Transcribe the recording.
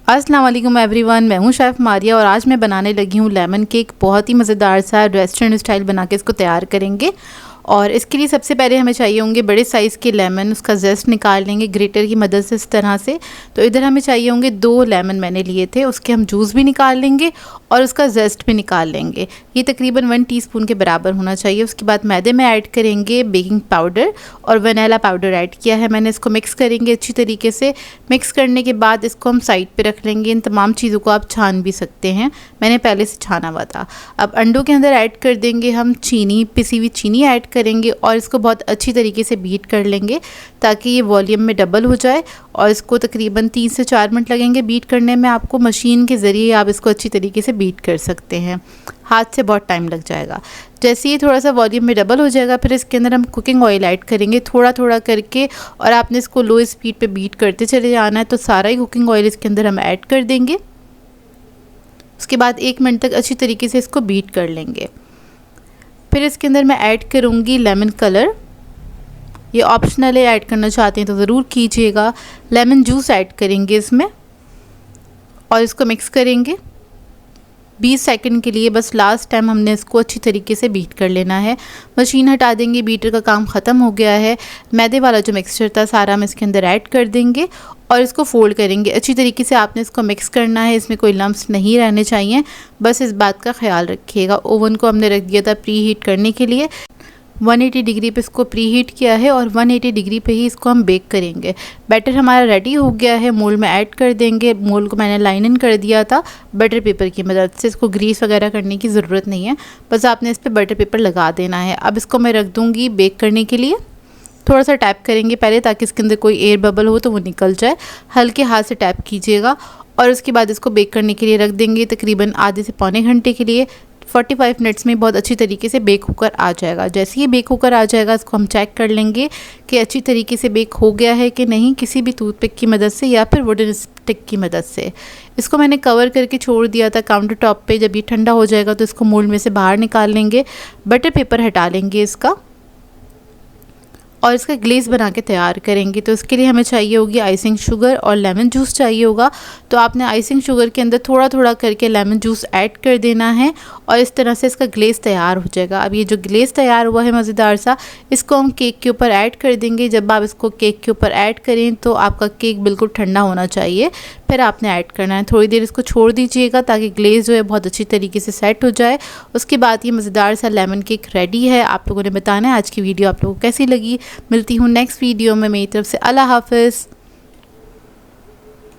अस्सलाम वालेकुम एवरीवन, मैं हूं शेफ़ मारिया और आज मैं बनाने लगी हूं लेमन केक। बहुत ही मज़ेदार सा रेस्टोरेंट स्टाइल बना के इसको तैयार करेंगे। और इसके लिए सबसे पहले हमें चाहिए होंगे बड़े साइज़ के लेमन। उसका जेस्ट निकाल लेंगे ग्रेटर की मदद से इस तरह से। तो इधर हमें चाहिए होंगे 2 लेमन मैंने लिए थे, उसके हम जूस भी निकाल लेंगे और उसका जेस्ट भी निकाल लेंगे। ये तकरीबन 1 टीस्पून के बराबर होना चाहिए। उसके बाद मैदे में ऐड करेंगे बेकिंग पाउडर और वनीला पाउडर ऐड किया है मैंने। इसको मिक्स करेंगे अच्छी तरीके से। मिक्स करने के बाद इसको हम साइड पे रख लेंगे। इन तमाम चीज़ों को आप छान भी सकते हैं, मैंने पहले से छाना हुआ था। अब अंडों के अंदर ऐड कर देंगे हम चीनी, पिसी हुई चीनी ऐड करेंगे और इसको बहुत अच्छी तरीके से बीट कर लेंगे ताकि ये वॉल्यूम में डबल हो जाए। और इसको तकरीबन 3 से 4 मिनट लगेंगे बीट करने में। आपको मशीन के ज़रिए आप इसको अच्छी तरीके से बीट कर सकते हैं, हाथ से बहुत टाइम लग जाएगा। जैसे ही थोड़ा सा वॉल्यूम में डबल हो जाएगा फिर इसके अंदर हम कुकिंग ऑयल ऐड करेंगे थोड़ा थोड़ा करके, और आपने इसको लो स्पीड पे बीट करते चले जाना है। तो सारा ही कुकिंग ऑयल इसके अंदर हम ऐड कर देंगे। उसके बाद 1 मिनट तक अच्छी तरीके से इसको बीट कर लेंगे। फिर इसके अंदर मैं ऐड करूँगी लेमन कलर। ये ऑप्शनल है, ऐड करना चाहते हैं तो ज़रूर कीजिएगा। लेमन जूस ऐड करेंगे इसमें और इसको मिक्स करेंगे 20 सेकंड के लिए। बस लास्ट टाइम हमने इसको अच्छी तरीके से बीट कर लेना है। मशीन हटा देंगे, बीटर का काम ख़त्म हो गया है। मैदे वाला जो मिक्सचर था सारा हम इसके अंदर ऐड कर देंगे और इसको फोल्ड करेंगे अच्छी तरीके से। आपने इसको मिक्स करना है, इसमें कोई लम्प्स नहीं रहने चाहिए, बस इस बात का ख्याल रखिएगा। ओवन को हमने रख दिया था प्री हीट करने के लिए। 180 डिग्री पे इसको प्री हीट किया है और 180 डिग्री पे ही इसको हम बेक करेंगे। बैटर हमारा रेडी हो गया है, मोल्ड में ऐड कर देंगे। मोल्ड को मैंने लाइन इन कर दिया था बटर पेपर की मदद से। इसको ग्रीस वगैरह करने की ज़रूरत नहीं है, बस आपने इस पर बटर पेपर लगा देना है। अब इसको मैं रख दूँगी बेक करने के लिए। थोड़ा सा टैप करेंगे पहले ताकि इसके अंदर कोई एयर बबल हो तो वो निकल जाए। हल्के हाथ से टैप कीजिएगा और उसके बाद इसको बेक करने के लिए रख देंगे तकरीबन आधे से पौने घंटे के लिए। 45 मिनट्स में बहुत अच्छी तरीके से बेक होकर आ जाएगा। जैसे ही बेक होकर आ जाएगा इसको हम चेक कर लेंगे कि अच्छी तरीके से बेक हो गया है कि नहीं, किसी भी टूथपिक की मदद से या फिर वुडन स्टिक की मदद से। इसको मैंने कवर करके छोड़ दिया था काउंटर टॉप पे। जब ये ठंडा हो जाएगा तो इसको मोल्ड में से बाहर निकाल लेंगे, बटर पेपर हटा लेंगे इसका और इसका ग्लेज़ बना के तैयार करेंगे। तो इसके लिए हमें चाहिए होगी आइसिंग शुगर और लेमन जूस चाहिए होगा। तो आपने आइसिंग शुगर के अंदर थोड़ा थोड़ा करके लेमन जूस ऐड कर देना है और इस तरह से इसका ग्लेज़ तैयार हो जाएगा। अब ये जो ग्लेज़ तैयार हुआ है मज़ेदार सा, इसको हम केक के ऊपर ऐड कर देंगे। जब आप इसको केक के ऊपर ऐड करें तो आपका केक बिल्कुल ठंडा होना चाहिए, फिर आपने ऐड करना है। थोड़ी देर इसको छोड़ दीजिएगा ताकि ग्लेज़ जो है बहुत अच्छी तरीके से सेट हो जाए। उसके बाद ये मज़ेदार सा लेमन केक रेडी है। आप लोगों ने बताना है आज की वीडियो आप लोगों को कैसी लगी। मिलती हूँ नेक्स्ट वीडियो में। मेरी तरफ से अल्लाह हाफ़िज़।